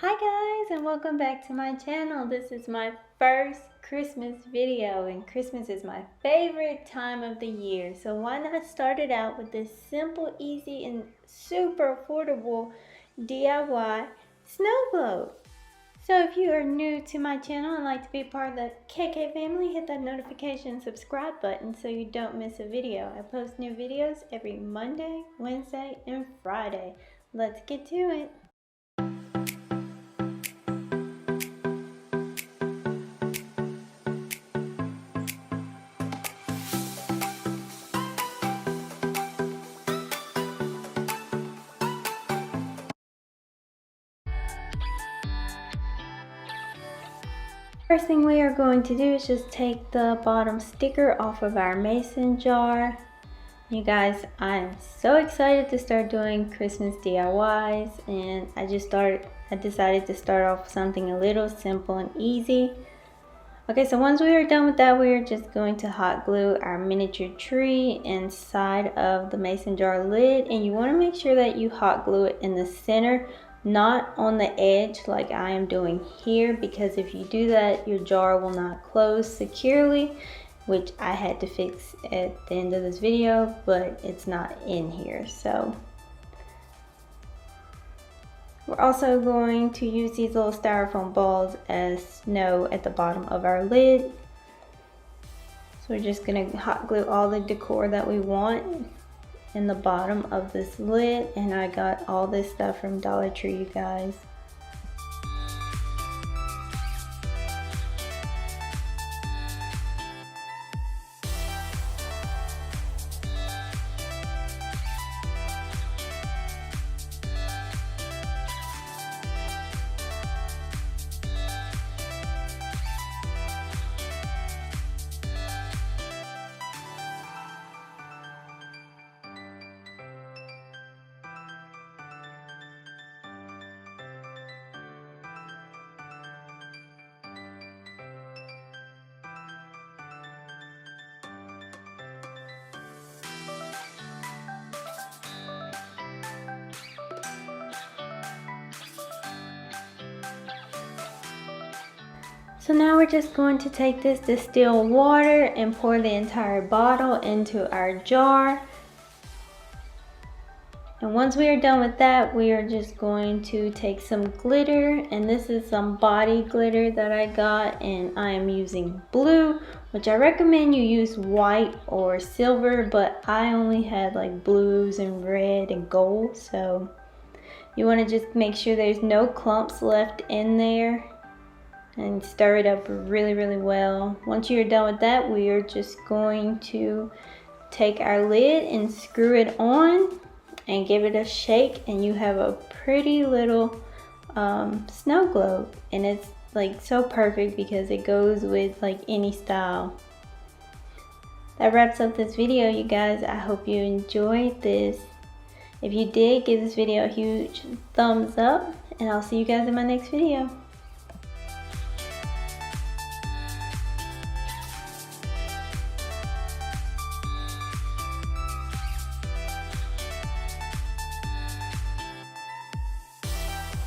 Hi guys, and welcome back to my channel. This is my first Christmas video, and Christmas is my favorite time of the year. So why not start it out with this simple, easy, and super affordable DIY snow globe. So if you are new to my channel and like to be part of the KK family, hit that notification subscribe button so you don't miss a video. I post new videos every Monday, Wednesday, and Friday. Let's get to it. First thing we are going to do is just take the bottom sticker off of our mason jar. You guys, I am so excited to start doing Christmas DIYs, and I decided to start off with something a little simple and easy. Okay, so once we are done with that, we are just going to hot glue our miniature tree inside of the mason jar lid, and you want to make sure that you hot glue it in the center, not on the edge like I am doing here, because if you do that, your jar will not close securely, which I had to fix at the end of this video, but it's not in here. So we're also going to use these little styrofoam balls as snow at the bottom of our lid. So we're just going to hot glue all the decor that we want in the bottom of this lid, and I got all this stuff from Dollar Tree, you guys. So now we're just going to take this distilled water and pour the entire bottle into our jar. And once we are done with that, we are just going to take some glitter, and this is some body glitter that I got, and I am using blue, which I recommend you use white or silver, but I only had like blues and red and gold. So you want to just make sure there's no clumps left in there, and stir it up really well. Once you're done with that, we are just going to take our lid and screw it on and give it a shake, and you have a pretty little snow globe. And it's like so perfect because it goes with like any style. That wraps up this video, you guys. I hope you enjoyed this. If you did, give this video a huge thumbs up, and I'll see you guys in my next video.